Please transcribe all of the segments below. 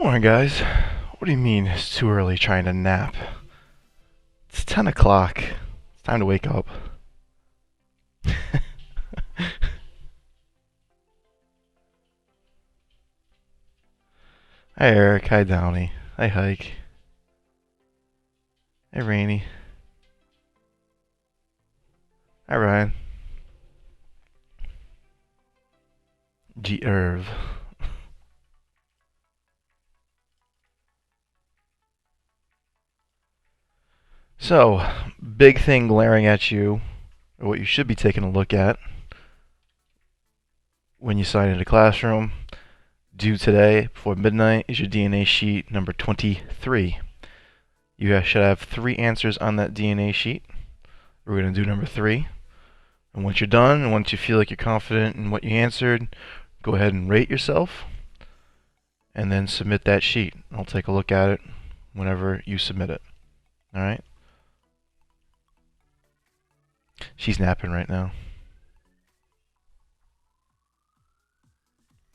Morning, guys. What do you mean it's too early trying to nap? It's 10 o'clock. It's time to wake up. Hi, Eric. Hi, Downey. Hi, Hike. Hi, Rainy. Hi, Ryan. G. Irv. So, big thing glaring at you, or what you should be taking a look at when you sign into Classroom, due today before midnight, is your DNA sheet number 23. You guys should have 3 answers on that DNA sheet. We're going to do number 3. And once you're done, and once you feel like you're confident in what you answered, go ahead and rate yourself, and then submit that sheet. I'll take a look at it whenever you submit it. Alright? She's napping right now.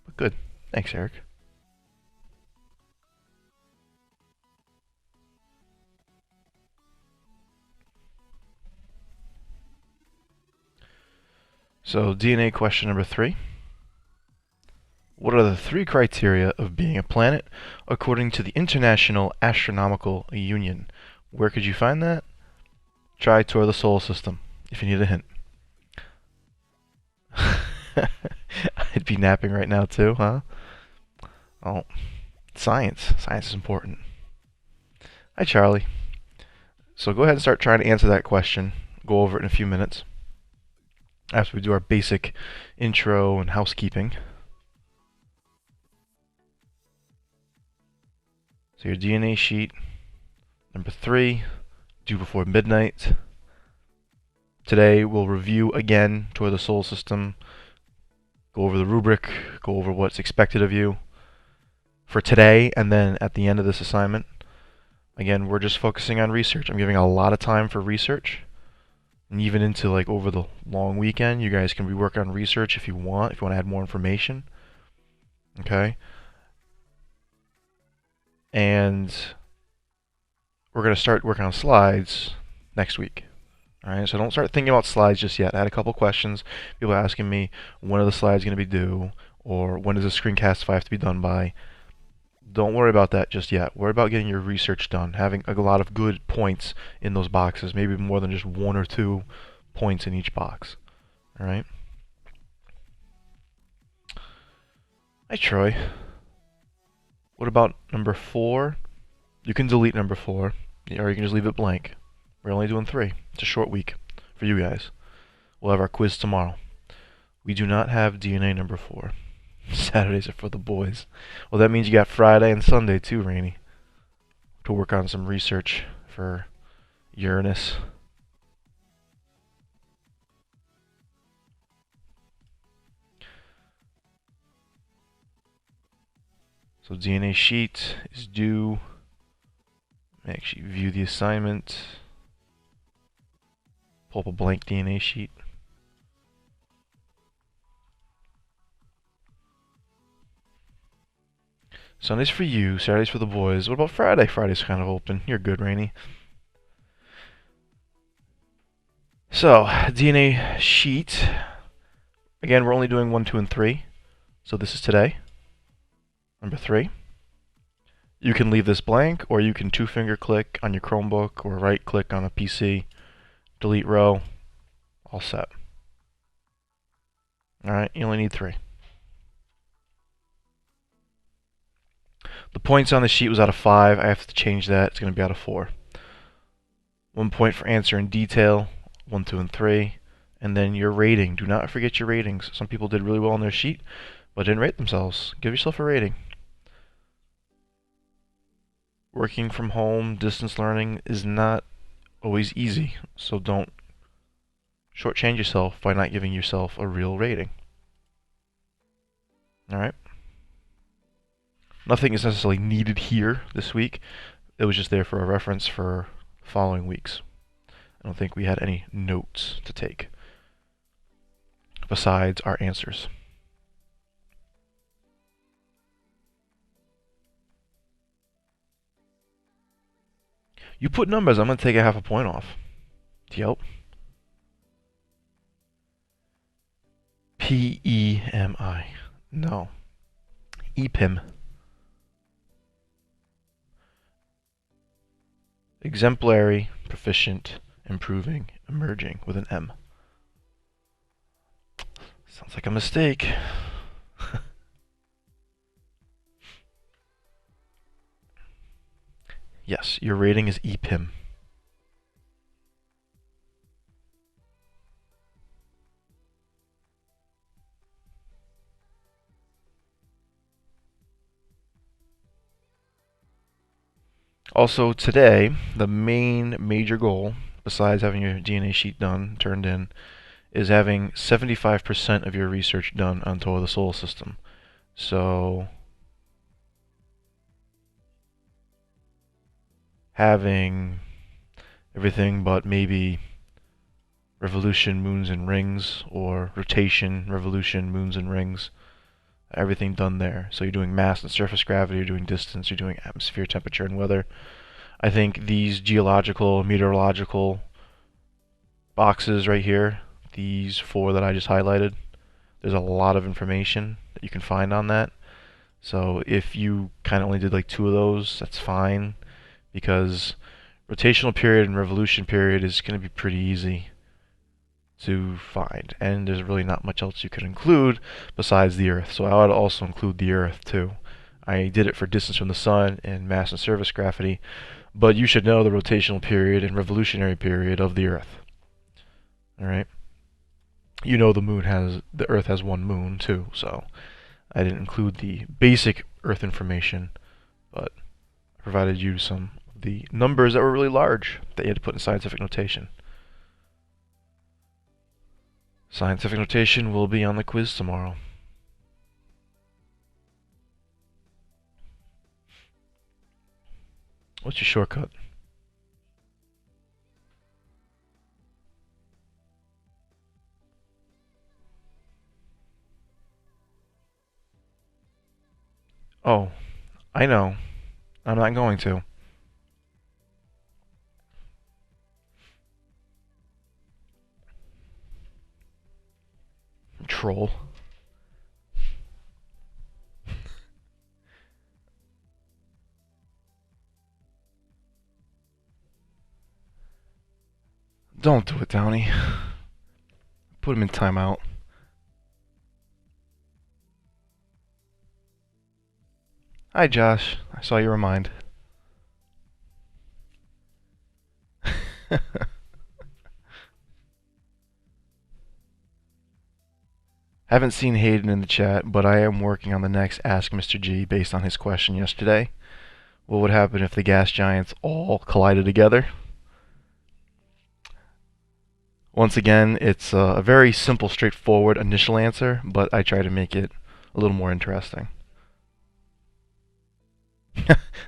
But good. Thanks, Eric. So, DNA question number 3. What are the 3 criteria of being a planet according to the International Astronomical Union? Where could you find that? Try Tour the Solar System, if you need a hint. I'd be napping right now too, huh? Oh, science. Science is important. Hi, Charlie. So go ahead and start trying to answer that question. Go over it in a few minutes after we do our basic intro and housekeeping. So your DNA sheet, number 3, due before midnight. Today we'll review again Tour the Solar System, go over the rubric, go over what's expected of you for today, and then at the end of this assignment, again, we're just focusing on research. I'm giving a lot of time for research, and even into like over the long weekend, you guys can be working on research if you want to add more information. Okay? And we're going to start working on slides next week. Alright, so don't start thinking about slides just yet. I had a couple questions. People asking me, when are the slides going to be due? Or when does the screencast have to be done by? Don't worry about that just yet. Worry about getting your research done, having a lot of good points in those boxes, maybe more than just 1 or 2 points in each box. Alright? Hi, Troy. What about number 4? You can delete number 4, or you can just leave it blank. We're only doing 3. It's a short week for you guys. We'll have our quiz tomorrow. We do not have DNA number 4. Saturdays are for the boys. Well, that means you got Friday and Sunday too, Rainy, to work on some research for Uranus. So DNA sheet is due. Actually view the assignment. Pull up a blank DNA sheet. Sunday's for you, Saturday's for the boys. What about Friday? Friday's kind of open. You're good, Rainy. So, DNA sheet. Again, we're only doing 1, 2, and 3. So this is today. Number 3. You can leave this blank, or you can 2-finger click on your Chromebook, or right click on a PC. Delete row. All set. Alright, you only need 3. The points on the sheet was out of 5. I have to change that. It's going to be out of 4. 1 point for answer in detail. 1, 2, and 3. And then your rating. Do not forget your ratings. Some people did really well on their sheet, but didn't rate themselves. Give yourself a rating. Working from home, distance learning is not always easy, so don't shortchange yourself by not giving yourself a real rating. Alright? Nothing is necessarily needed here this week. It was just there for a reference for following weeks. I don't think we had any notes to take besides our answers. You put numbers, I'm going to take a half a point off. Yep. P-E-M-I. No. EPIM. Exemplary, proficient, improving, emerging with an M. Sounds like a mistake. Yes, your rating is EPIM. Also today, the main major goal, besides having your DNA sheet done, turned in, is having 75% of your research done on Tour of the Solar System. So having everything but maybe revolution, moons and rings, or rotation, revolution, moons and rings, everything done there. So you're doing mass and surface gravity, you're doing distance, you're doing atmosphere, temperature, and weather. I think these geological, meteorological boxes right here, these four that I just highlighted, there's a lot of information that you can find on that. So if you kind of only did like 2 of those, that's fine, because rotational period and revolution period is going to be pretty easy to find, and there's really not much else you could include besides the Earth. So I would also include the Earth too. I did it for distance from the sun and mass and surface gravity, but you should know the rotational period and revolutionary period of the Earth. All right. You know the Earth has one moon too, so I didn't include the basic Earth information, but I provided you some of the numbers that were really large that you had to put in scientific notation. Scientific notation will be on the quiz tomorrow. What's your shortcut? Oh, I know. I'm not going to. Troll. Don't do it, Downey. Put him in timeout. Hi, Josh. I saw your remind. Haven't seen Hayden in the chat, but I am working on the next Ask Mr. G based on his question yesterday. What would happen if the gas giants all collided together? Once again, it's a very simple, straightforward initial answer, but I try to make it a little more interesting.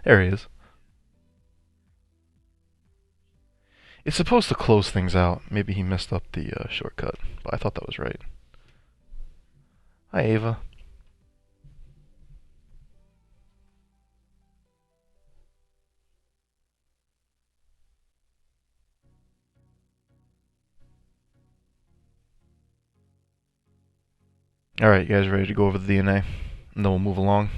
There he is. It's supposed to close things out. Maybe he messed up the shortcut, but I thought that was right. Hi, Ava. Alright, you guys ready to go over the DNA? And then we'll move along.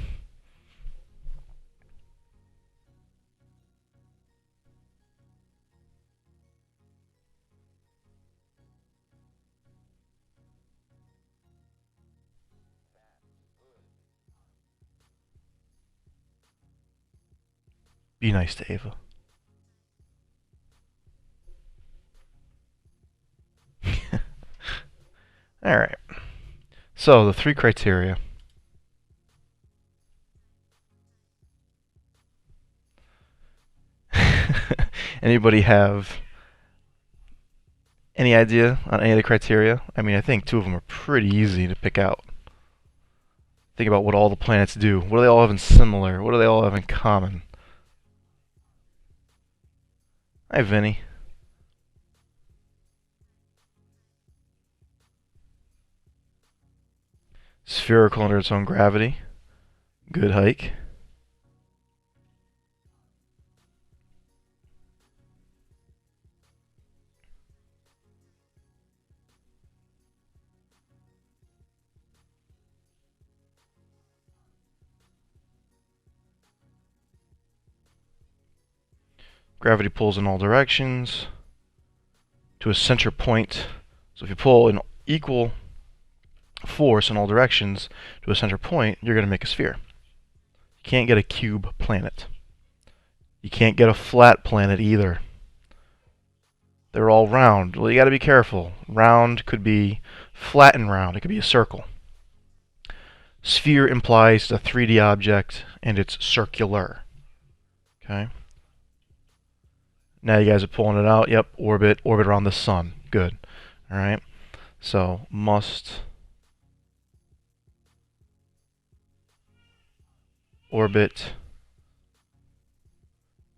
Be nice to Ava. Alright. So, the 3 criteria. Anybody have any idea on any of the criteria? I mean, I think 2 of them are pretty easy to pick out. Think about what all the planets do. What do they all have in similar? What do they all have in common? Hi, Vinny. Spherical under its own gravity. Good hike. Gravity pulls in all directions to a center point. So if you pull an equal force in all directions to a center point, you're going to make a sphere. You can't get a cube planet. You can't get a flat planet either. They're all round. Well, you got to be careful. Round could be flat and round. It could be a circle. Sphere implies a 3D object, and it's circular. Okay. Now you guys are pulling it out. Yep, orbit around the sun. Good. All right. So must orbit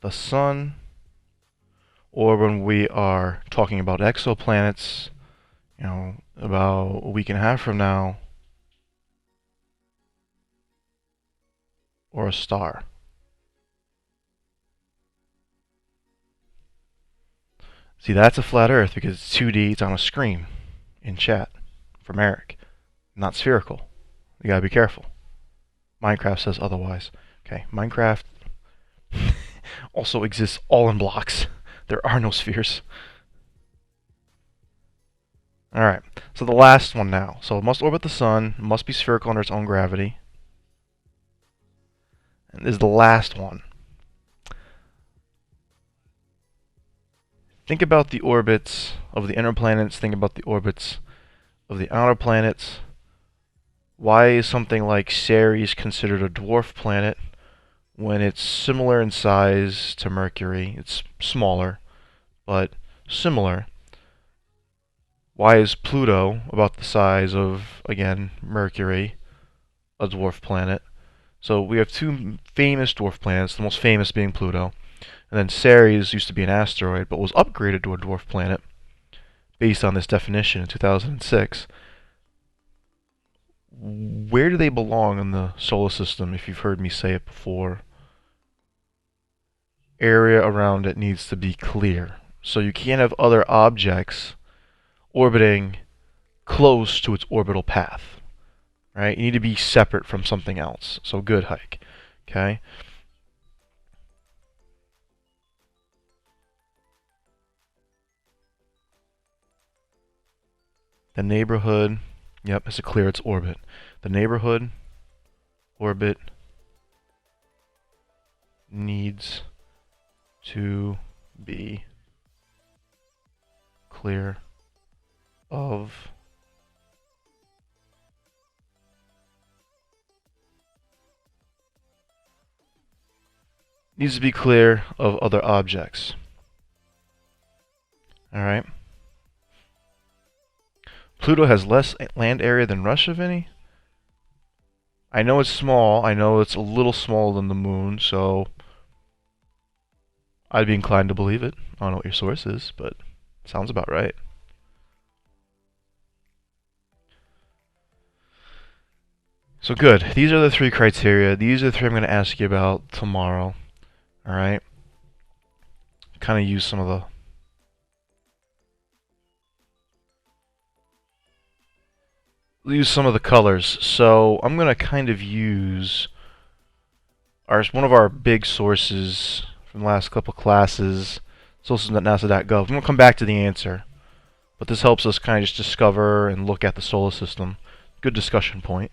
the sun, or when we are talking about exoplanets, about a week and a half from now, or a star. See, that's a flat Earth because it's 2D, it's on a screen in chat from Eric, not spherical. You gotta be careful. Minecraft says otherwise. Okay, Minecraft also exists all in blocks. There are no spheres. Alright, so the last one now. So it must orbit the sun, must be spherical under its own gravity. And this is the last one. Think about the orbits of the inner planets, think about the orbits of the outer planets. Why is something like Ceres considered a dwarf planet when it's similar in size to Mercury? It's smaller, but similar. Why is Pluto about the size of, again, Mercury, a dwarf planet? So we have two famous dwarf planets, the most famous being Pluto. And then Ceres used to be an asteroid, but was upgraded to a dwarf planet based on this definition in 2006. Where do they belong in the solar system, if you've heard me say it before? Area around it needs to be clear. So you can't have other objects orbiting close to its orbital path. Right? You need to be separate from something else. So good hike. Okay? The neighborhood, yep, has to clear its orbit. The neighborhood orbit needs to be clear of other objects. Alright. Pluto has less land area than Russia, Vinny? I know it's small. I know it's a little smaller than the moon, so I'd be inclined to believe it. I don't know what your source is, but it sounds about right. So good. These are the three criteria. These are the three I'm going to ask you about tomorrow. Alright? Kind of use some of the colors. So I'm going to kind of use one of our big sources from the last couple classes, solarSystem.nasa.gov. I'm going to come back to the answer, but this helps us kind of just discover and look at the solar system. Good discussion point.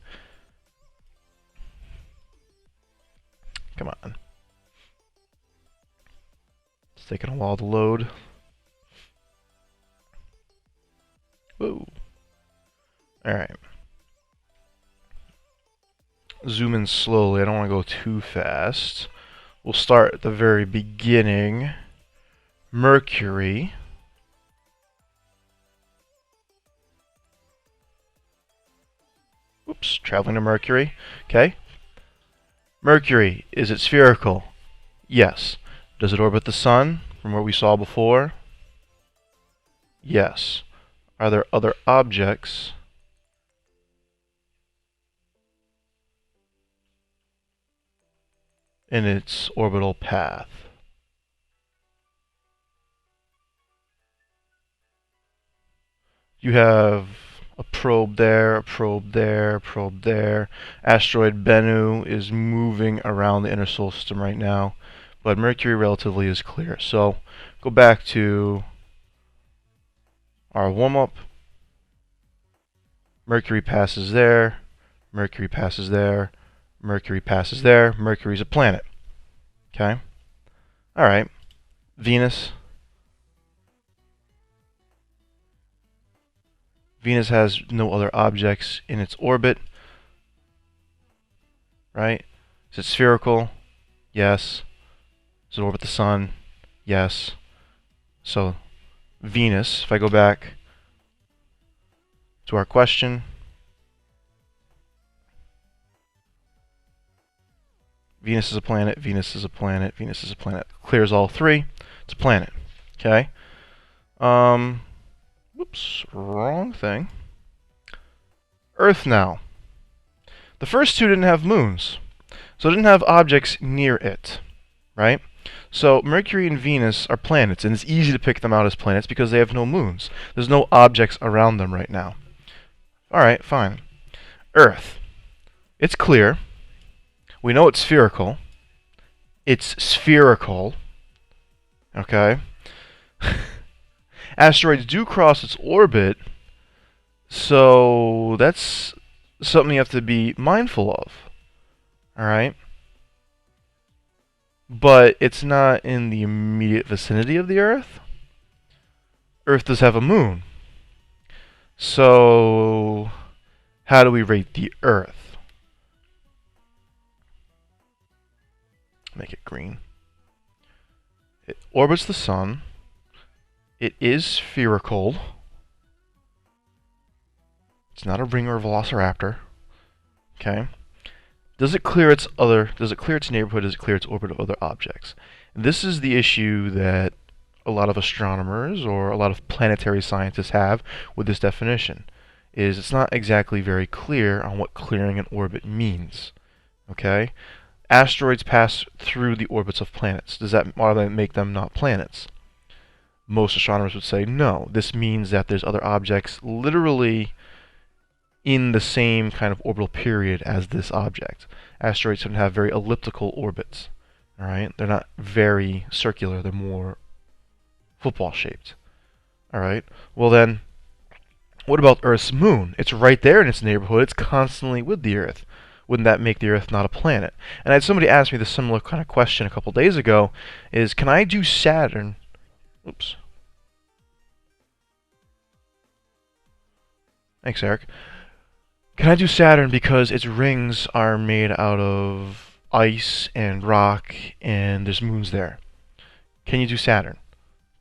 Come on. It's taking a while to load. Whoa. Alright. Zoom in slowly. I don't want to go too fast. We'll start at the very beginning. Mercury. Oops, traveling to Mercury. Okay. Mercury, is it spherical? Yes. Does it orbit the sun from what we saw before? Yes. Are there other objects in its orbital path? You have a probe there, a probe there, a probe there. Asteroid Bennu is moving around the inner solar system right now. but Mercury relatively is clear. So go back to our warm-up. Mercury passes there, Mercury passes there, Mercury passes there. Mercury's a planet. Okay? Alright. Venus. Venus has no other objects in its orbit. Right? Is it spherical? Yes. Does it orbit the sun? Yes. So, Venus, if I go back to our question, Venus is a planet, Venus is a planet, Venus is a planet. Clears all three. It's a planet. Okay? Whoops, wrong thing. Earth now. The first two didn't have moons, so it didn't have objects near it, right? So Mercury and Venus are planets, and it's easy to pick them out as planets because they have no moons. There's no objects around them right now. Alright, fine. Earth. It's clear. We know it's spherical. It's spherical. Okay? Asteroids do cross its orbit, so that's something you have to be mindful of. Alright? But it's not in the immediate vicinity of the Earth. Earth does have a moon. So, how do we rate the Earth? Make it green. It orbits the sun. It is spherical. It's not a ring or a velociraptor. Okay. Does it clear its neighborhood? Does it clear its orbit of other objects? This is the issue that a lot of astronomers or a lot of planetary scientists have with this definition. Is it's not exactly very clear on what clearing an orbit means. Okay? Asteroids pass through the orbits of planets. Does that make them not planets? Most astronomers would say no. This means that there's other objects literally in the same kind of orbital period as this object. Asteroids tend to have very elliptical orbits. Alright? They're not very circular, they're more football shaped. Alright? Well then, what about Earth's moon? It's right there in its neighborhood, it's constantly with the Earth. Wouldn't that make the Earth not a planet? And I had somebody ask me this similar kind of question a couple days ago, is can I do Saturn? Oops. Thanks, Eric. Can I do Saturn because its rings are made out of ice and rock and there's moons there? Can you do Saturn?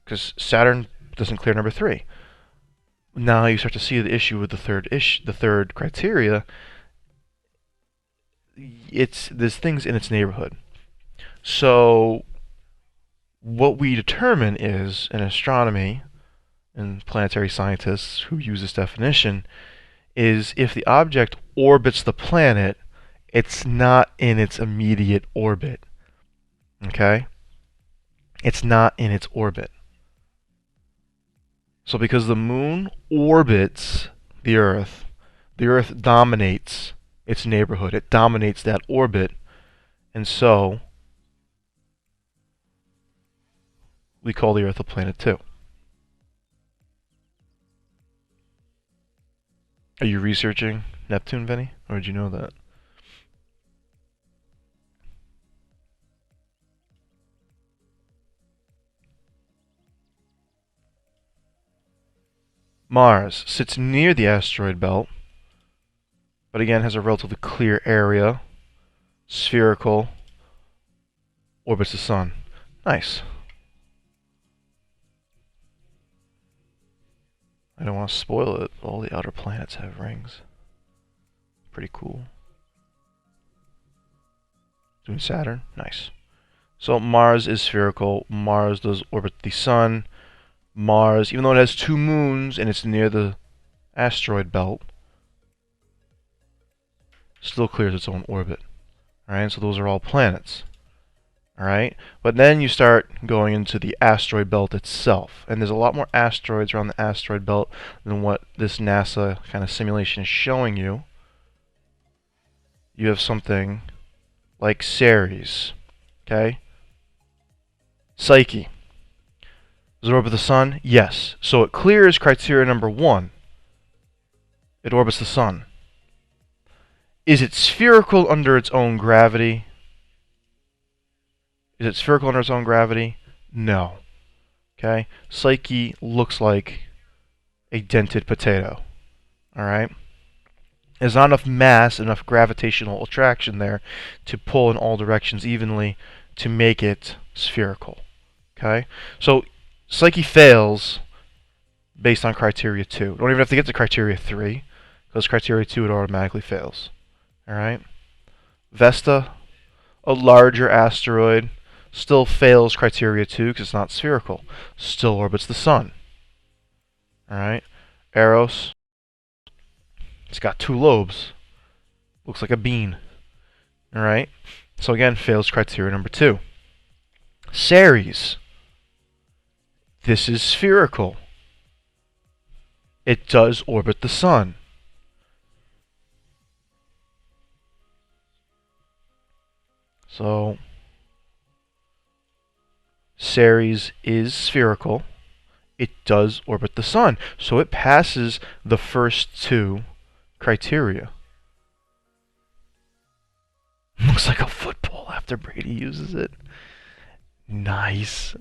Because Saturn doesn't clear number 3. Now you start to see the issue with the third criteria. There's things in its neighborhood. So what we determine is, in astronomy and planetary scientists who use this definition, is if the object orbits the planet, it's not in its immediate orbit. Okay? It's not in its orbit. So because the moon orbits the Earth dominates its neighborhood. It dominates that orbit. And so we call the Earth a planet too. Are you researching Neptune, Vinny? Or did you know that? Mars sits near the asteroid belt, but again has a relatively clear area, spherical, orbits the sun. Nice. I don't want to spoil it. All the outer planets have rings. Pretty cool. Doing Saturn? Nice. So Mars is spherical. Mars does orbit the sun. Mars, even though it has 2 moons and it's near the asteroid belt, still clears its own orbit. Alright, so those are all planets. Alright, but then you start going into the asteroid belt itself, and there's a lot more asteroids around the asteroid belt than what this NASA kind of simulation is showing you. You have something like Ceres, okay? Psyche. Does it orbit the sun? Yes. So it clears criteria number 1. It orbits the sun. Is it spherical under its own gravity? Is it spherical under its own gravity? No. Okay? Psyche looks like a dented potato. Alright? There's not enough mass, enough gravitational attraction there to pull in all directions evenly to make it spherical. Okay? So Psyche fails based on criteria 2. Don't even have to get to criteria 3, because criteria 2 it automatically fails. Alright? Vesta, a larger asteroid, still fails criteria 2 because it's not spherical. Still orbits the sun. Alright? Eros, it's got 2 lobes. Looks like a bean. Alright? So again, fails criteria number 2. Ceres. This is spherical. It does orbit the sun. So Ceres is spherical. It does orbit the sun. So it passes the first 2 criteria. Looks like a football after Brady uses it. Nice.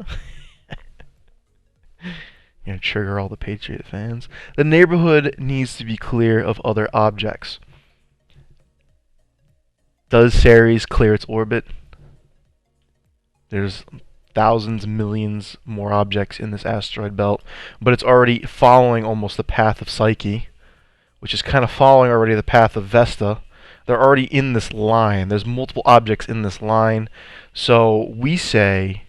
Gonna trigger all the Patriot fans. The neighborhood needs to be clear of other objects. Does Ceres clear its orbit? There's thousands, millions more objects in this asteroid belt, but it's already following almost the path of Psyche, which is kind of following already the path of Vesta. They're already in this line. There's multiple objects in this line. So we say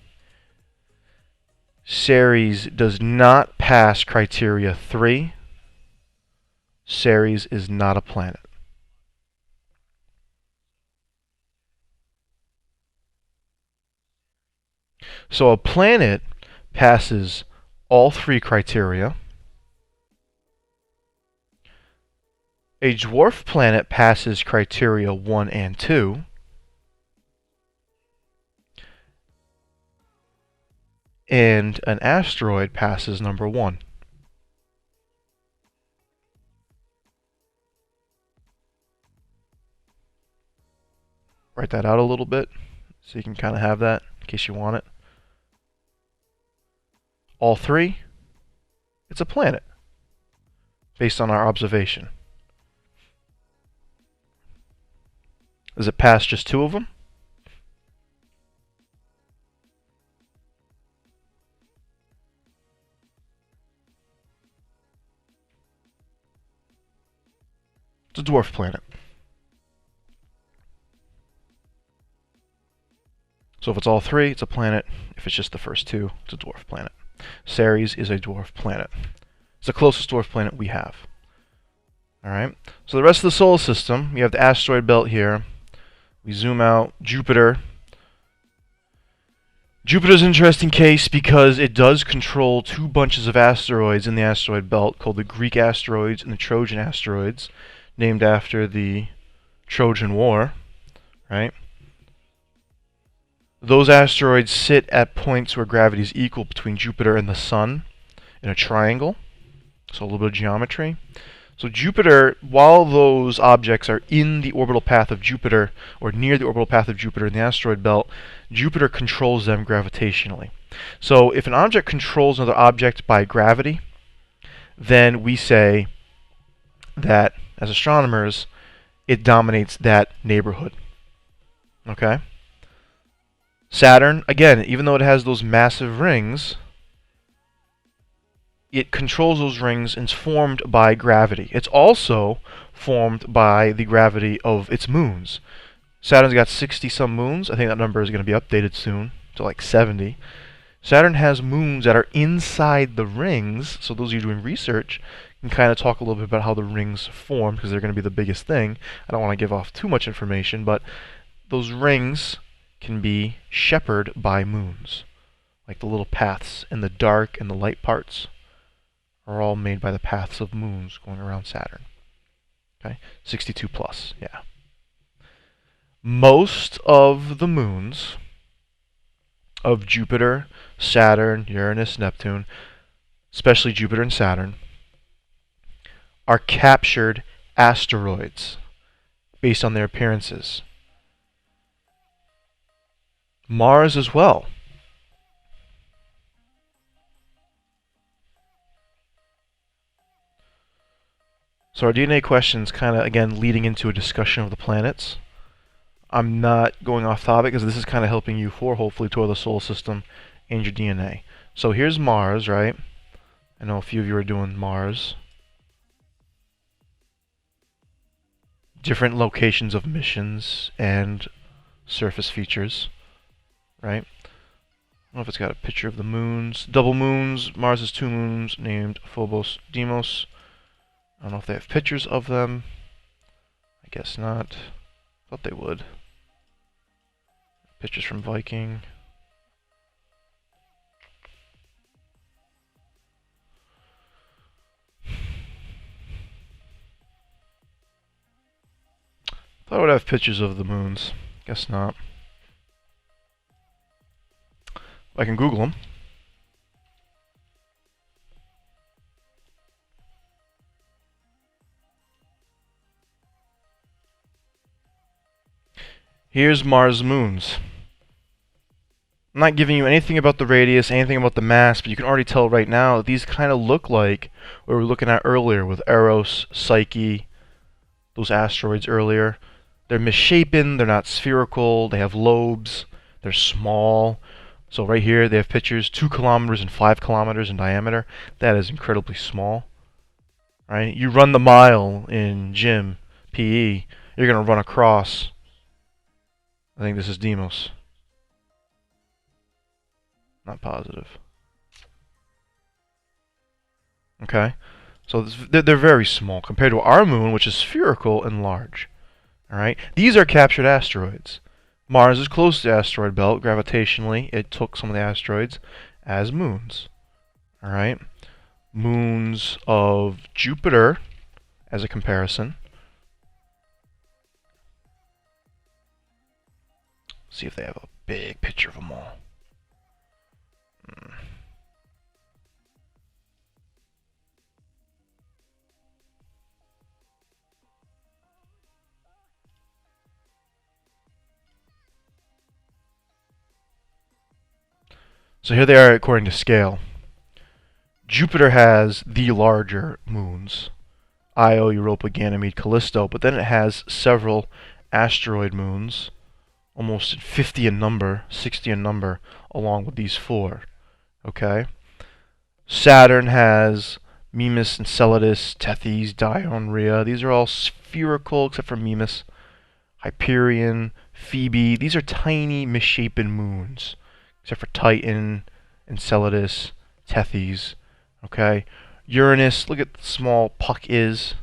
Ceres does not pass criteria 3. Ceres is not a planet. So a planet passes all 3 criteria. A dwarf planet passes criteria 1 and 2. And an asteroid passes number 1. Write that out a little bit so you can kind of have that in case you want it. All 3, it's a planet based on our observation. Does it pass just 2 of them? It's a dwarf planet. So if it's all 3, it's a planet. If it's just the first 2, it's a dwarf planet. Ceres is a dwarf planet. It's the closest dwarf planet we have. Alright, so the rest of the solar system, we have the asteroid belt here. We zoom out. Jupiter. Jupiter's an interesting case because it does control 2 bunches of asteroids in the asteroid belt called the Greek asteroids and the Trojan asteroids, named after the Trojan War, right? Those asteroids sit at points where gravity is equal between Jupiter and the Sun in a triangle, so a little bit of geometry. So Jupiter, while those objects are in the orbital path of Jupiter, or near the orbital path of Jupiter in the asteroid belt, Jupiter controls them gravitationally. So if an object controls another object by gravity, then we say that, as astronomers, it dominates that neighborhood. Okay? Saturn, again, even though it has those massive rings, it controls those rings and it's formed by gravity. It's also formed by the gravity of its moons. Saturn's got 60-some moons. I think that number is going to be updated soon to like 70. Saturn has moons that are inside the rings, so those of you doing research can kind of talk a little bit about how the rings form, because they're going to be the biggest thing. I don't want to give off too much information, but those rings can be shepherded by moons, like the little paths in the dark and the light parts are all made by the paths of moons going around Saturn. Okay, 62 plus, yeah. Most of the moons of Jupiter, Saturn, Uranus, Neptune, especially Jupiter and Saturn, are captured asteroids based on their appearances. Mars as well. So our DNA question's kind of, again, leading into a discussion of the planets. I'm not going off topic because this is kind of helping you for, hopefully, tour the solar system and your DNA. So here's Mars, right? I know a few of you are doing Mars. Different locations of missions and surface features, right? I don't know if it's got a picture of the moons. Double moons. Mars has 2 moons named Phobos, Deimos. I don't know if they have pictures of them. I guess not. Thought they would. Pictures from Viking. Thought I would have pictures of the moons. Guess not. I can Google them. Here's Mars' moons. I'm not giving you anything about the radius, anything about the mass, but you can already tell right now that these kind of look like what we were looking at earlier with Eros, Psyche, those asteroids earlier. They're misshapen, they're not spherical, they have lobes, they're small. So right here they have pictures 2 kilometers and 5 kilometers in diameter. That is incredibly small. Right? You run the mile in gym, PE, you're going to run across, I think this is Deimos. Not positive. Okay? So they're very small compared to our moon, which is spherical and large. Alright? These are captured asteroids. Mars is close to the asteroid belt. Gravitationally, it took some of the asteroids as moons. Alright? Moons of Jupiter, as a comparison. See if they have a big picture of them all. So here they are according to scale. Jupiter has the larger moons, Io, Europa, Ganymede, Callisto, but then it has several asteroid moons, almost 50 in number, 60 in number, along with these 4. Okay? Saturn has Mimas, Enceladus, Tethys, Dione, Rhea. These are all spherical except for Mimas. Hyperion, Phoebe. These are tiny, misshapen moons, except for Titan, Enceladus, Tethys. Okay? Uranus, look at the small Puck is,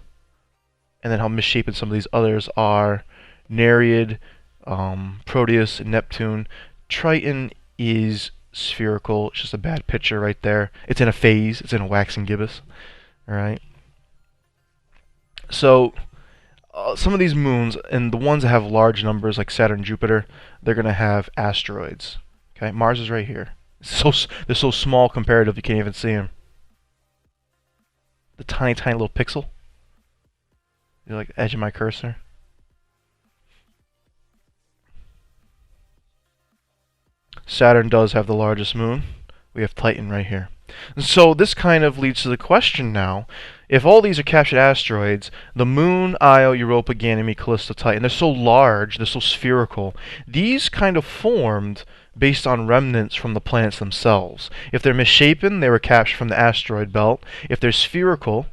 and then how misshapen some of these others are. Nereid, Proteus, and Neptune. Triton is spherical. It's just a bad picture right there. It's in a phase. It's in a waxing gibbous. Alright? So, some of these moons, and the ones that have large numbers like Saturn and Jupiter, they're going to have asteroids. Okay? Mars is right here. They're so small comparative you can't even see them. The tiny, tiny little pixel. You like the edge of my cursor? Saturn does have the largest moon. We have Titan right here. And so this kind of leads to the question now. If all these are captured asteroids, the Moon, Io, Europa, Ganymede, Callisto, Titan, they're so large, they're so spherical, these kind of formed based on remnants from the planets themselves. If they're misshapen, they were captured from the asteroid belt. If they're spherical,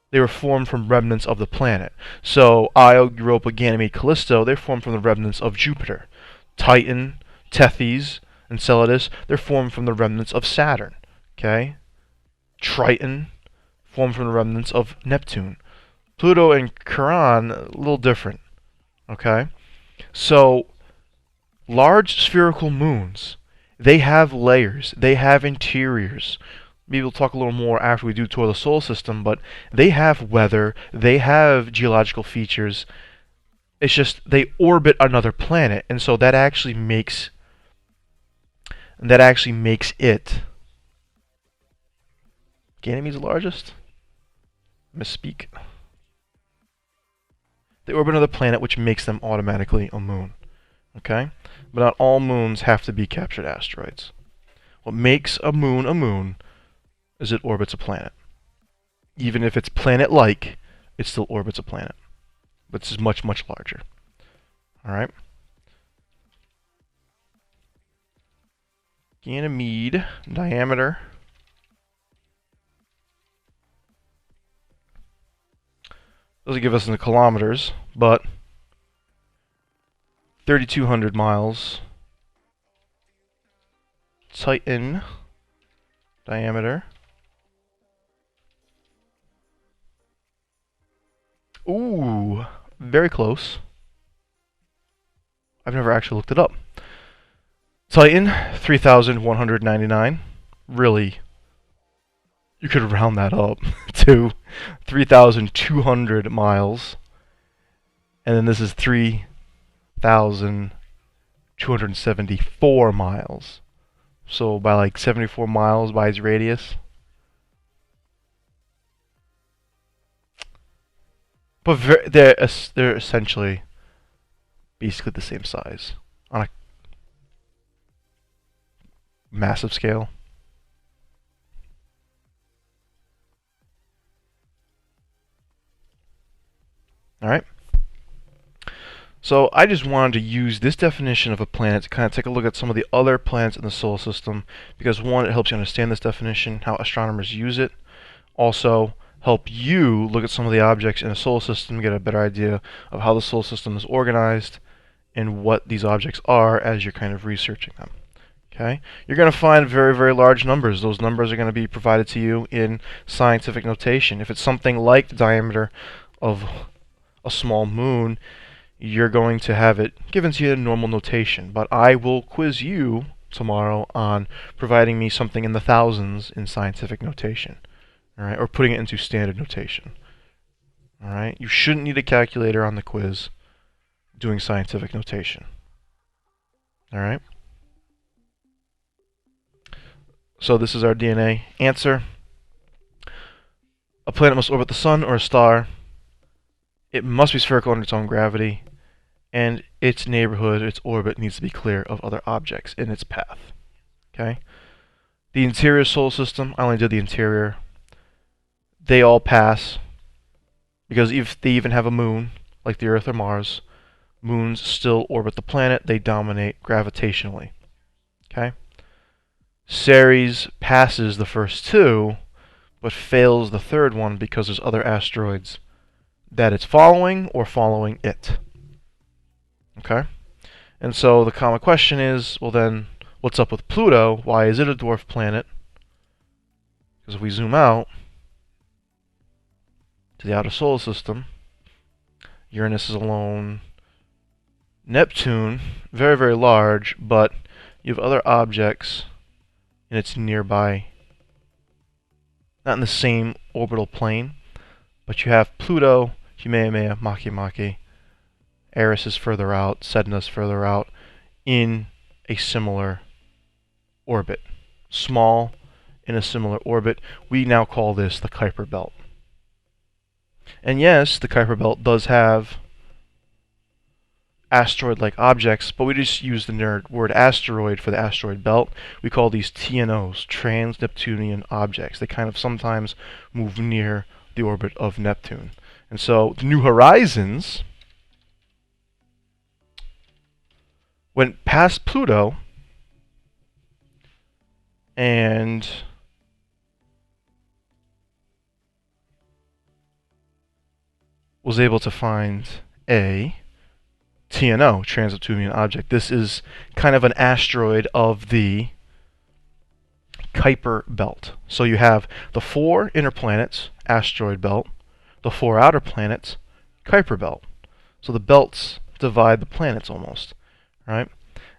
they were formed from remnants of the planet. So Io, Europa, Ganymede, Callisto, they're formed from the remnants of Jupiter. Titan, Tethys, Enceladus, they're formed from the remnants of Saturn. Okay? Triton, formed from the remnants of Neptune. Pluto and Charon, a little different. Okay? So, large spherical moons, they have layers, they have interiors. Maybe we'll talk a little more after we do tour the solar system, but they have weather, they have geological features. It's just they orbit another planet, and so that actually makes and that actually makes it Ganymede's the largest? Misspeak. They orbit another planet, which makes them automatically a moon. Okay? But not all moons have to be captured asteroids. What makes a moon is it orbits a planet. Even if it's planet-like, it still orbits a planet. But this is much, much larger. Alright? Ganymede diameter doesn't give us in the kilometers, but 3,200 miles. Titan diameter. Ooh, very close. I've never actually looked it up. Titan, 3,199. Really, you could round that up to 3,200 miles. And then this is 3,274 miles. So by like 74 miles by its radius. But they're essentially basically the same size on a massive scale. Alright. So I just wanted to use this definition of a planet to kind of take a look at some of the other planets in the solar system, because one, it helps you understand this definition, how astronomers use it. Also, help you look at some of the objects in a solar system, get a better idea of how the solar system is organized and what these objects are as you're kind of researching them. Okay? You're going to find very, very large numbers. Those numbers are going to be provided to you in scientific notation. If it's something like the diameter of a small moon, you're going to have it given to you in normal notation. But I will quiz you tomorrow on providing me something in the thousands in scientific notation. Alright, or putting it into standard notation. Alright, you shouldn't need a calculator on the quiz doing scientific notation. Alright? So this is our DNA answer. A planet must orbit the sun or a star. It must be spherical under its own gravity. And its neighborhood, its orbit, needs to be clear of other objects in its path. Okay? The interior solar system, I only did the interior. They all pass, because if they even have a moon, like the Earth or Mars, moons still orbit the planet. They dominate gravitationally. Okay? Ceres passes the first two, but fails the third one because there's other asteroids that it's following or following it. Okay? And so the common question is, well then, what's up with Pluto? Why is it a dwarf planet? Because if we zoom out to the outer solar system, Uranus is alone. Neptune, very, very large, but you have other objects in its nearby, not in the same orbital plane, but you have Pluto, Haumea, Makemake, Eris is further out, Sedna is further out, in a similar orbit. Small, in a similar orbit. We now call this the Kuiper Belt. And yes, the Kuiper Belt does have asteroid-like objects, but we just use the word asteroid for the asteroid belt. We call these TNOs, trans-Neptunian objects. They kind of sometimes move near the orbit of Neptune. And so the New Horizons went past Pluto and was able to find a TNO, trans-Neptunian object. This is kind of an asteroid of the Kuiper Belt. So you have the 4 inner planets, asteroid belt, the 4 outer planets, Kuiper Belt. So the belts divide the planets almost, right?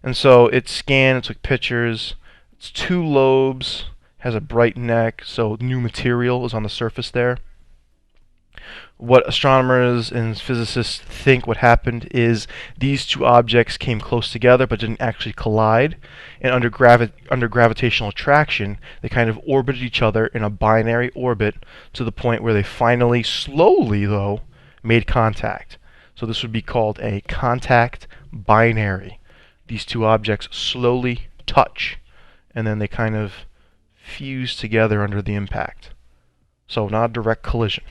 And so it scanned, it took pictures. It's 2 lobes, has a bright neck, so new material is on the surface there. What astronomers and physicists think what happened is these two objects came close together but didn't actually collide, and under gravitational attraction, they kind of orbited each other in a binary orbit to the point where they finally, slowly though, made contact. So this would be called a contact binary. These two objects slowly touch, and then they kind of fuse together under the impact. So not a direct collision.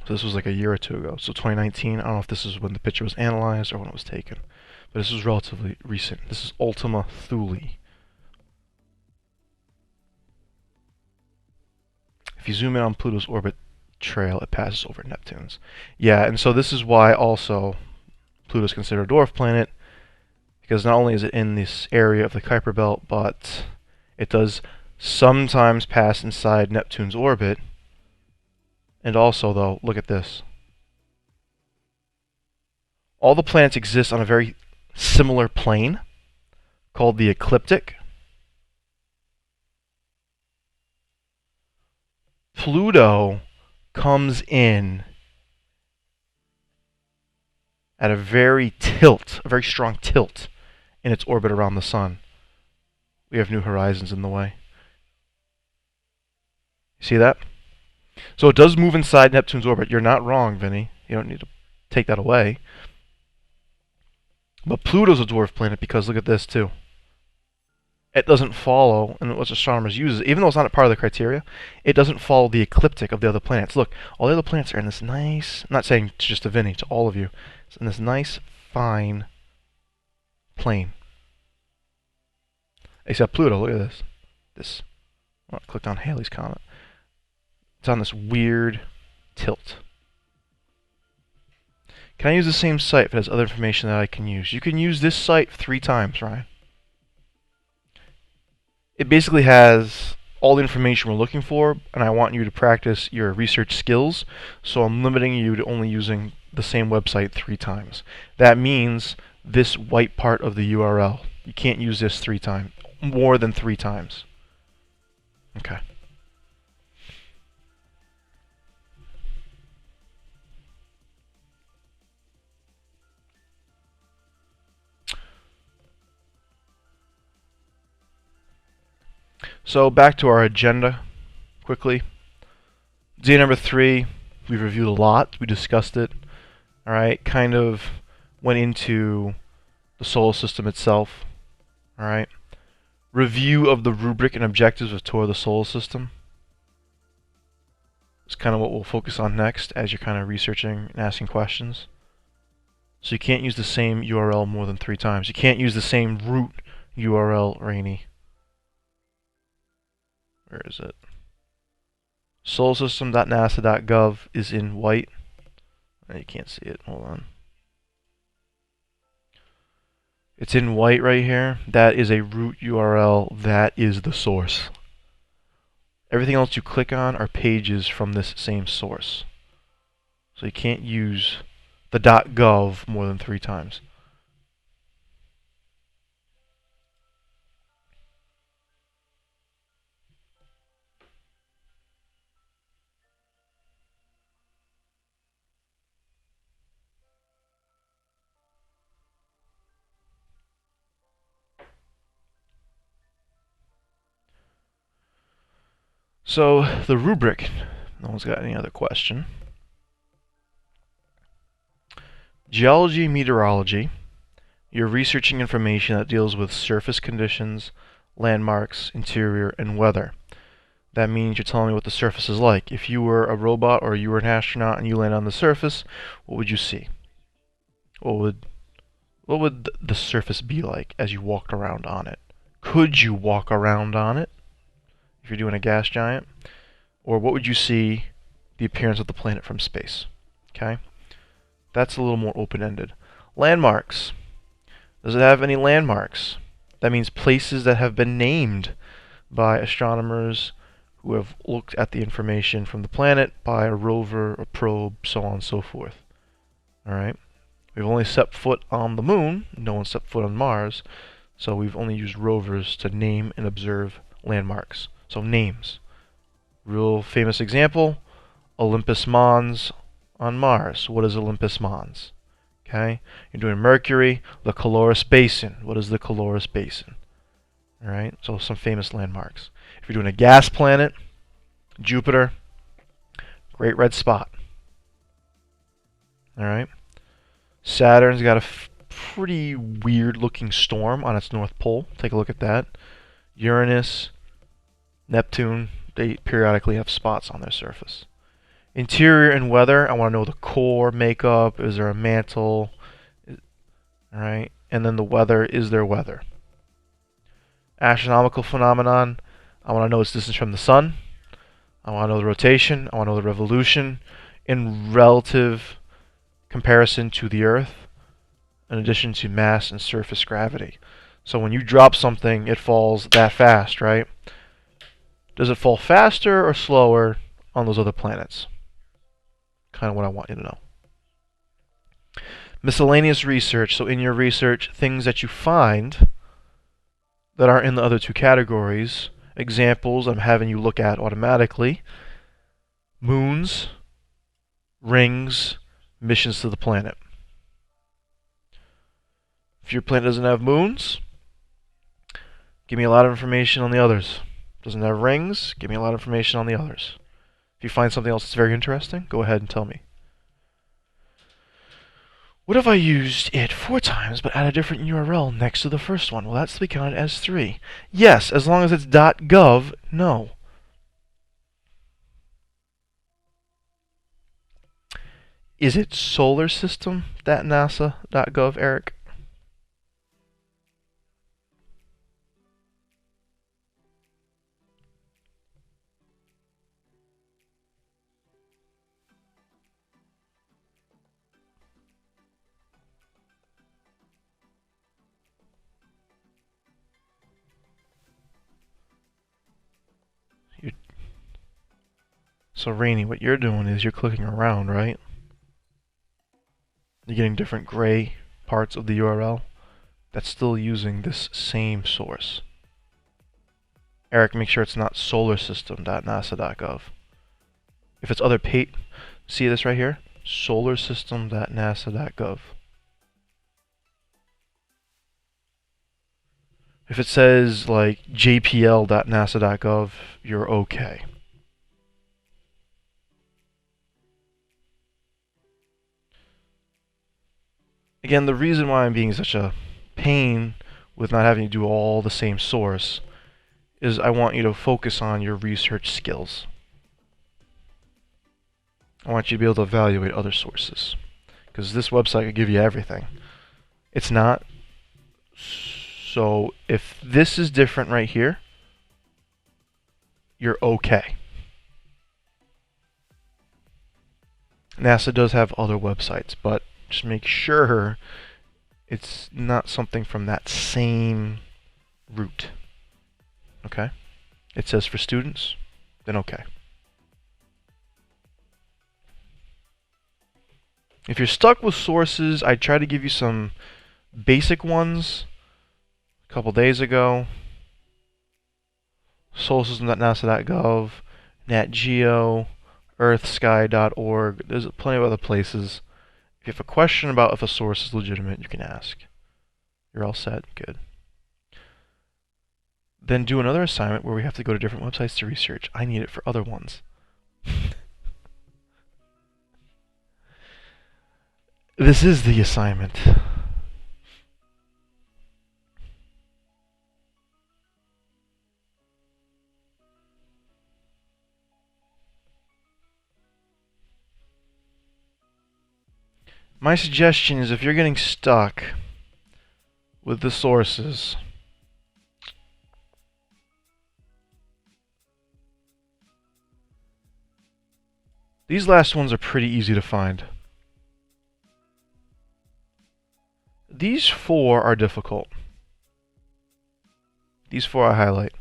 So this was like a year or two ago. So 2019, I don't know if this is when the picture was analyzed or when it was taken. But this was relatively recent. This is Ultima Thule. If you zoom in on Pluto's orbit trail, it passes over Neptune's. Yeah, and so this is why also Pluto is considered a dwarf planet, because not only is it in this area of the Kuiper Belt, but it does sometimes pass inside Neptune's orbit. And also, though, look at this. All the planets exist on a very similar plane called the ecliptic. Pluto comes in at a very strong tilt in its orbit around the sun. We have New Horizons in the way. See that? So it does move inside Neptune's orbit. You're not wrong, Vinny. You don't need to take that away. But Pluto's a dwarf planet because look at this too. It doesn't follow, and what astronomers use, even though it's not a part of the criteria, it doesn't follow the ecliptic of the other planets. Look, all the other planets are in this nice, I'm not saying to just to Vinny, to all of you, it's in this nice, fine plane. Except Pluto, look at this. Oh, I clicked on Halley's Comet. It's on this weird tilt. Can I use the same site if it has other information that I can use? You can use this site 3 times, Ryan. It basically has all the information we're looking for, and I want you to practice your research skills, so I'm limiting you to only using the same website 3 times. That means this white part of the URL. You can't use this 3 times, more than 3 times. Okay. So back to our agenda quickly. Day number 3, we reviewed a lot. We discussed it. All right, kind of went into the solar system itself. All right. Review of the rubric and objectives of Tour of the Solar System. It's kind of what we'll focus on next as you're kind of researching and asking questions. So you can't use the same URL more than 3 times. You can't use the same root URL, Rainy. Where is it? Solarsystem.nasa.gov is in white. You can't see it. Hold on. It's in white right here. That is a root URL. That is the source. Everything else you click on are pages from this same source. So you can't use the .gov more than 3 times. So the rubric, no one's got any other question. Geology, meteorology, you're researching information that deals with surface conditions, landmarks, interior, and weather. That means you're telling me what the surface is like. If you were a robot or you were an astronaut and you land on the surface, what would you see? What would the surface be like as you walked around on it? Could you walk around on it if you're doing a gas giant? Or what would you see the appearance of the planet from space? Okay? That's a little more open-ended. Landmarks. Does it have any landmarks? That means places that have been named by astronomers who have looked at the information from the planet by a rover, a probe, so on and so forth. Alright? We've only set foot on the moon. No one set foot on Mars. So we've only used rovers to name and observe landmarks. So names. Real famous example, Olympus Mons on Mars. What is Olympus Mons? Okay, you're doing Mercury, the Caloris Basin. What is the Caloris Basin? All right, so some famous landmarks. If you're doing a gas planet, Jupiter, Great Red Spot. All right, Saturn's got a pretty weird looking storm on its north pole. Take a look at that. Uranus, Neptune, they periodically have spots on their surface. Interior and weather, I want to know the core makeup. Is there a mantle? All right, and then the weather, is there weather? Astronomical phenomenon, I want to know its distance from the sun. I want to know the rotation. I want to know the revolution in relative comparison to the Earth, in addition to mass and surface gravity. So when you drop something, it falls that fast, right? Does it fall faster or slower on those other planets? Kind of what I want you to know. Miscellaneous research. So in your research, things that you find that are in the other two categories. Examples I'm having you look at automatically. Moons, rings, missions to the planet. If your planet doesn't have moons, give me a lot of information on the others. Doesn't have rings, give me a lot of information on the others. If you find something else that's very interesting, go ahead and tell me. What if I used it 4 times but add a different URL next to the first one? Will that still be counted as 3? Yes, as long as it's .gov, no. Is it solarsystem.nasa.gov, Eric? So Rainy, what you're doing is you're clicking around, right? You're getting different gray parts of the URL. That's still using this same source. Eric, make sure it's not solarsystem.nasa.gov. If it's other see this right here? solarsystem.nasa.gov. If it says like jpl.nasa.gov, you're okay. Again, the reason why I'm being such a pain with not having to do all the same source is I want you to focus on your research skills. I want you to be able to evaluate other sources, because this website could give you everything. It's not. So if this is different right here, you're okay. NASA does have other websites, but just make sure it's not something from that same route. Okay? It says for students, then okay. If you're stuck with sources, I try to give you some basic ones a couple days ago. Solarsystem.nasa.gov, NatGeo, earthsky.org. There's plenty of other places. If you have a question about if a source is legitimate, you can ask. You're all set. Good. Then do another assignment where we have to go to different websites to research. I need it for other ones. This is the assignment. My suggestion is if you're getting stuck with the sources, these last ones are pretty easy to find. These 4 are difficult. These 4 I highlight.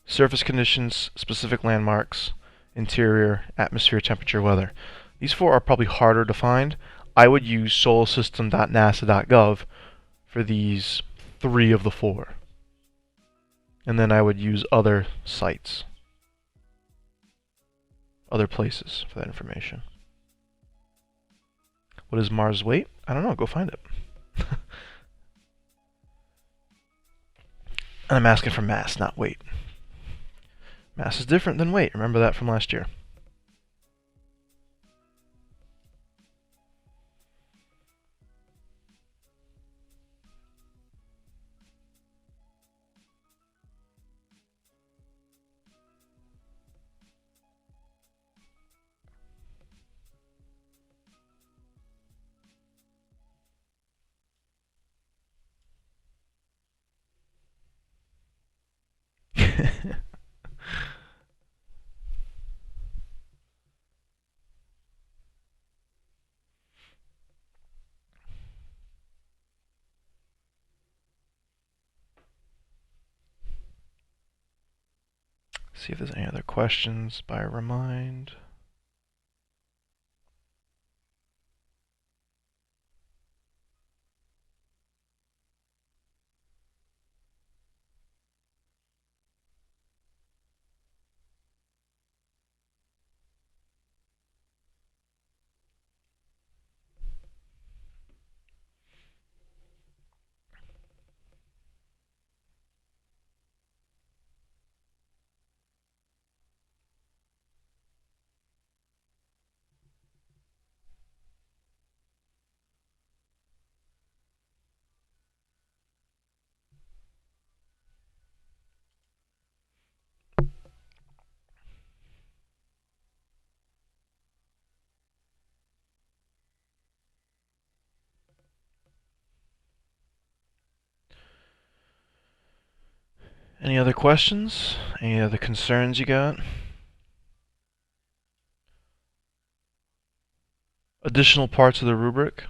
Surface conditions, specific landmarks, interior, atmosphere, temperature, weather. These 4 are probably harder to find. I would use solarsystem.nasa.gov for these 3 of the 4. And then I would use other sites, other places for that information. What is Mars' weight? I don't know. Go find it. And I'm asking for mass, not weight. Mass is different than weight. Remember that from last year. See if there's any other questions by remind. Any other questions? Any other concerns you got? Additional parts of the rubric.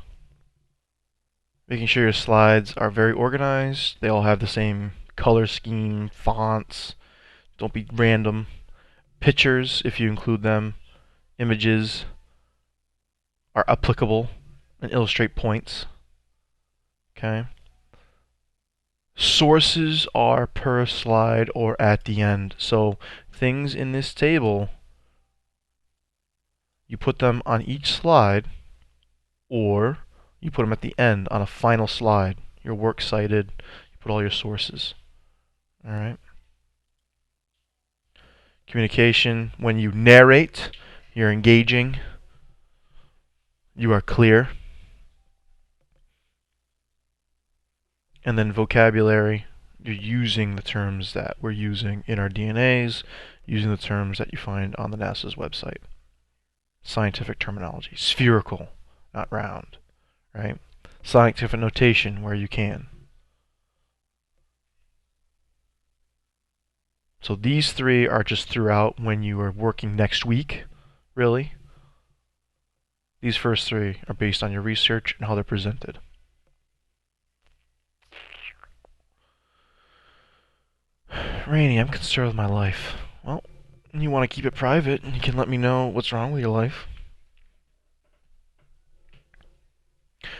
Making sure your slides are very organized. They all have the same color scheme, fonts. Don't be random. Pictures, if you include them. Images are applicable and illustrate points. Okay. Sources are per slide or at the end. So things in this table, you put them on each slide, or you put them at the end on a final slide. Your works cited, you put all your sources. All right. Communication, when you narrate, you're engaging, you are clear. And then vocabulary, you're using the terms that we're using in our DNAs, using the terms that you find on the NASA's website. Scientific terminology, spherical, not round, right? Scientific notation where you can. So these three are just throughout when you are working next week, really. These first three are based on your research and how they're presented. Rainy, I'm concerned with my life. Well, you want to keep it private, you can let me know what's wrong with your life.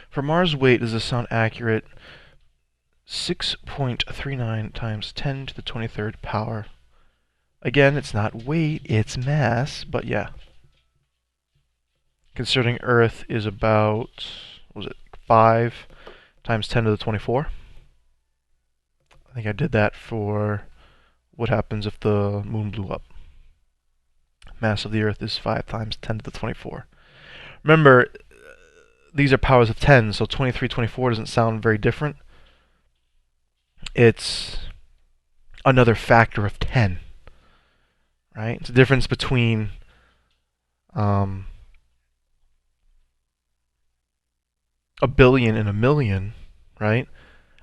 For Mars' weight, does this sound accurate? 6.39 times 10 to the 23rd power. Again, it's not weight, it's mass, but yeah. Considering Earth is about, what was it, 5 times 10 to the 24. I think I did that for what happens if the moon blew up. Mass of the Earth is 5 times 10 to the 24. Remember, these are powers of 10, so 23, 24 doesn't sound very different. It's another factor of 10, right? It's a difference between a billion and a million, right?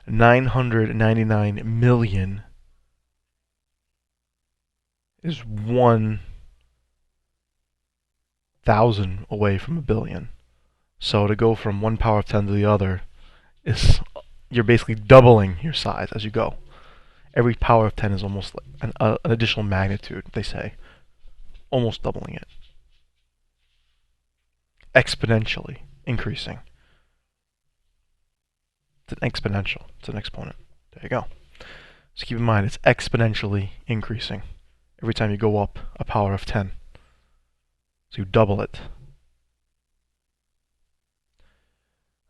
999 million is 1,000 away from a billion. So to go from one power of 10 to the other is, you're basically doubling your size as you go. Every power of 10 is almost like an additional magnitude, they say. Almost doubling it. Exponentially increasing. It's an exponential. It's an exponent. There you go. So keep in mind, it's exponentially increasing every time you go up a power of 10. So you double it.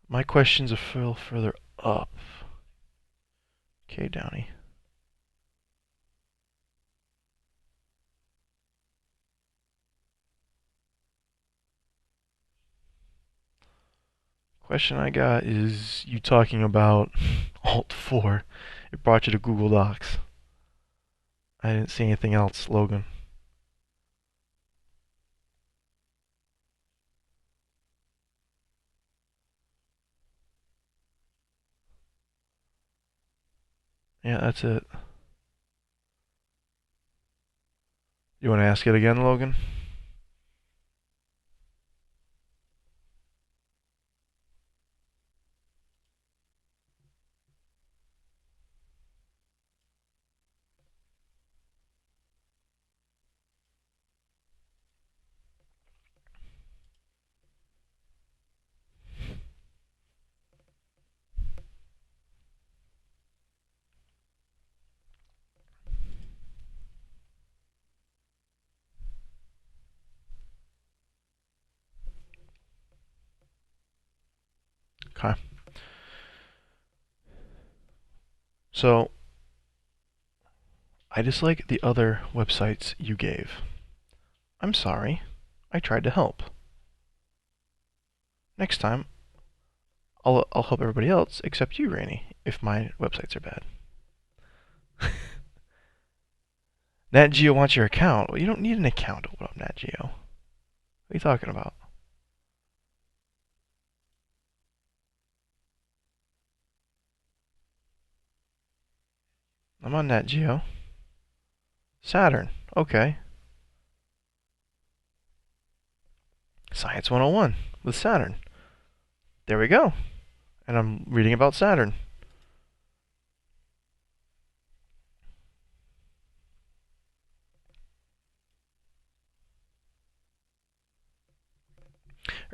My questions are a little further up. Okay, Downey. Question I got is you talking about Alt 4. It brought you to Google Docs. I didn't see anything else, Logan. Yeah, that's it. You want to ask it again, Logan? Okay. So, I dislike the other websites you gave. I'm sorry. I tried to help. Next time, I'll help everybody else except you, Rainey, if my websites are bad. Nat Geo wants your account. Well, you don't need an account to open up Nat Geo. What are you talking about? I'm on Nat Geo. Saturn. Okay. Science 101 with Saturn. There we go. And I'm reading about Saturn.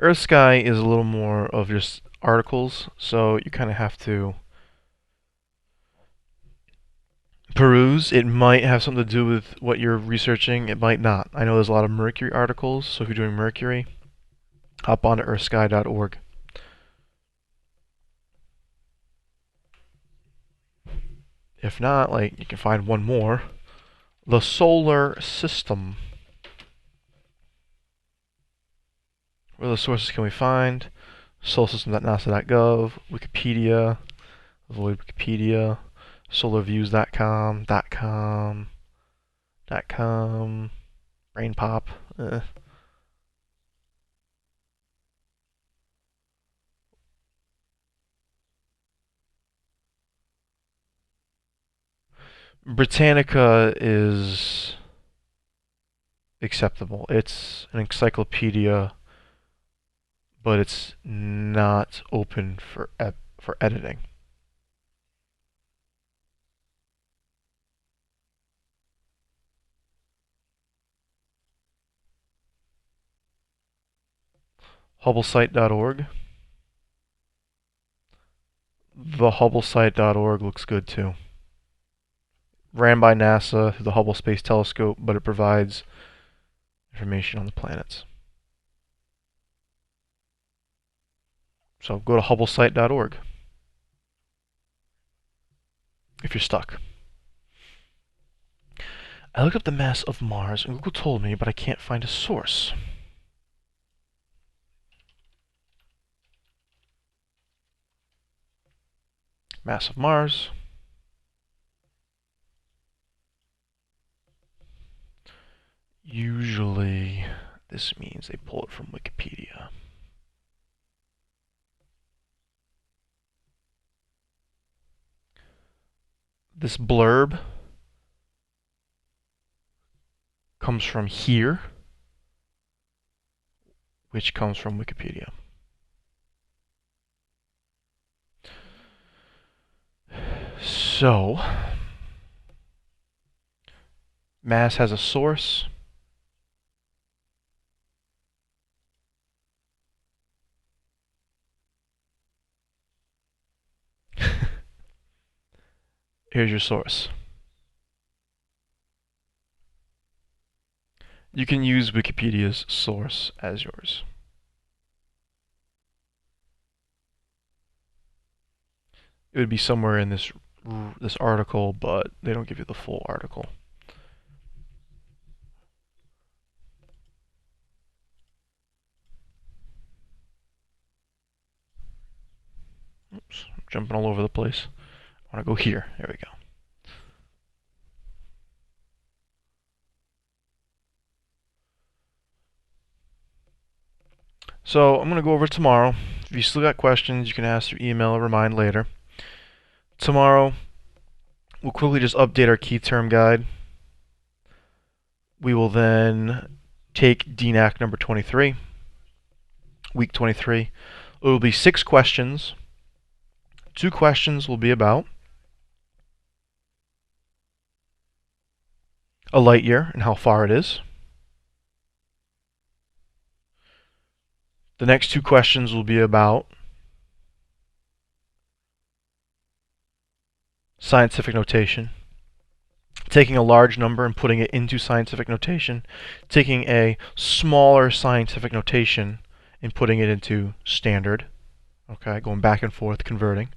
Earth Sky is a little more of just articles, so you kind of have to peruse. It might have something to do with what you're researching. It might not. I know there's a lot of Mercury articles, so if you're doing Mercury, hop on to earthsky.org. If not, like, you can find one more. The solar system. What other sources can we find? Solar.nasa.gov, Wikipedia, avoid Wikipedia, solarviews.com, .com, brain pop. Britannica is acceptable. It's an encyclopedia, but it's not open for editing. Hubblesite.org. The Hubblesite.org looks good too. Ran by NASA through the Hubble Space Telescope, but it provides information on the planets. So go to hubblesite.org if you're stuck. I looked up the mass of Mars, and Google told me, but I can't find a source. Mass of Mars. Usually, this means they pull it from Wikipedia. This blurb comes from here, which comes from Wikipedia. So, mass has a source. Here's your source. you can use Wikipedia's source as yours. It would be somewhere in this article, but they don't give you the full article. Oops, I'm jumping all over the place. I want to go here. There we go. So I'm going to go over tomorrow. If you still got questions, you can ask through email or remind later. Tomorrow, we'll quickly just update our key term guide. We will then take DNAC number 23, week 23. It will be 6 questions. 2 questions will be about a light year and how far it is. The next 2 questions will be about scientific notation, taking a large number and putting it into scientific notation, taking a smaller scientific notation and putting it into standard, okay, going back and forth, converting.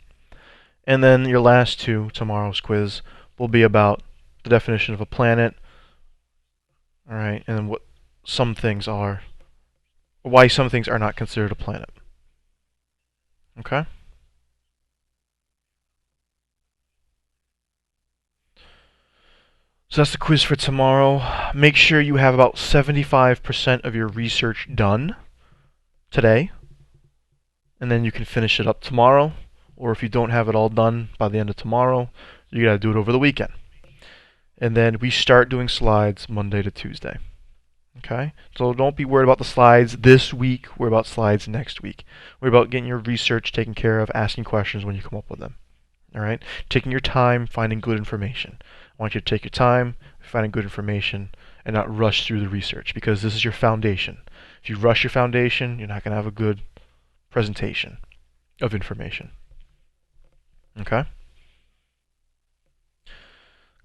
And then your last 2, tomorrow's quiz, will be about the definition of a planet, all right, and then what some things are, why some things are not considered a planet. Okay? So that's the quiz for tomorrow. Make sure you have about 75% of your research done today, and then you can finish it up tomorrow. Or if you don't have it all done by the end of tomorrow, you gotta do it over the weekend. And then we start doing slides Monday to Tuesday. Okay? So don't be worried about the slides this week. Worry about slides next week. Worry about getting your research taken care of, asking questions when you come up with them. All right? Taking your time, finding good information. I want you to take your time, finding good information, and not rush through the research, because this is your foundation. If you rush your foundation, you're not going to have a good presentation of information. Okay?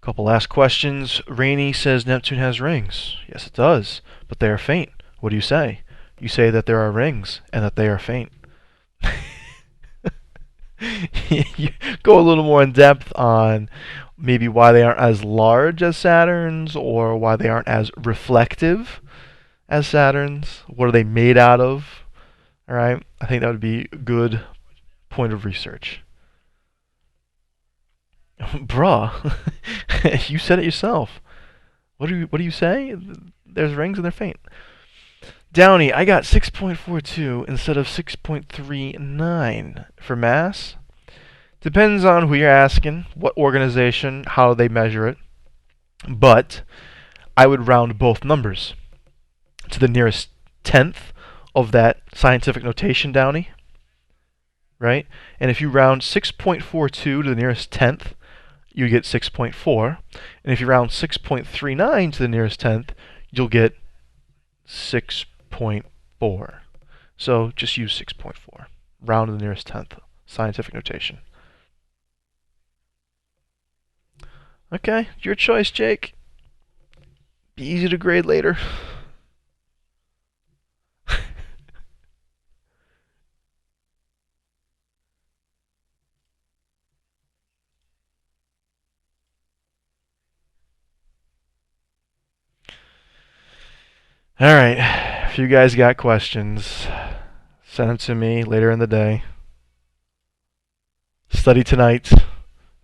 Couple last questions. Rainey says Neptune has rings. Yes, it does, but they are faint. What do you say? You say that there are rings and that they are faint. You go a little more in depth on maybe why they aren't as large as Saturn's, or why they aren't as reflective as Saturn's. What are they made out of? All right, I think that would be a good point of research. Bruh, you said it yourself. What do you say? There's rings and they're faint. Downey, I got 6.42 instead of 6.39 for mass. Depends on who you're asking, what organization, how they measure it. But I would round both numbers to the nearest tenth of that scientific notation, Downey. Right? And if you round 6.42 to the nearest tenth, you get 6.4. And if you round 6.39 to the nearest tenth, you'll get 6.4. So just use 6.4. Round to the nearest tenth. Scientific notation. Okay, your choice, Jake. Be easy to grade later. Alright, if you guys got questions, send them to me later in the day. Study tonight.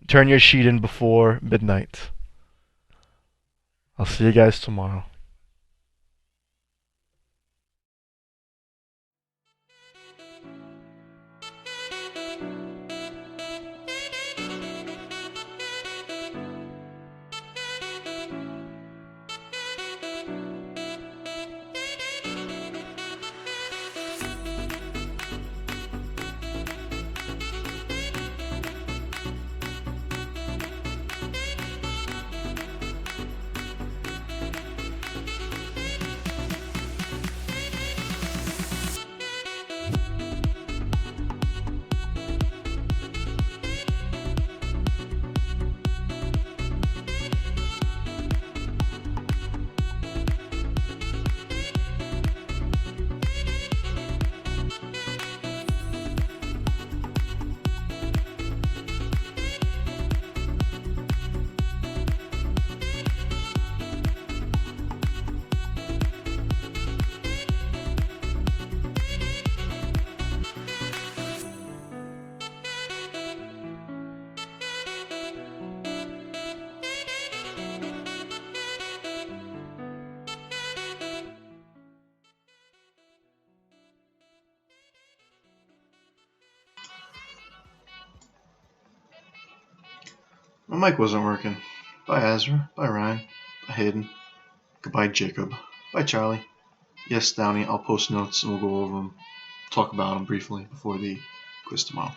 Turn your sheet in before midnight. I'll see you guys tomorrow. My mic wasn't working. Bye, Azra. Bye, Ryan. Bye, Hayden. Goodbye, Jacob. Bye, Charlie. Yes, Downey, I'll post notes and we'll go over them, talk about them briefly before the quiz tomorrow.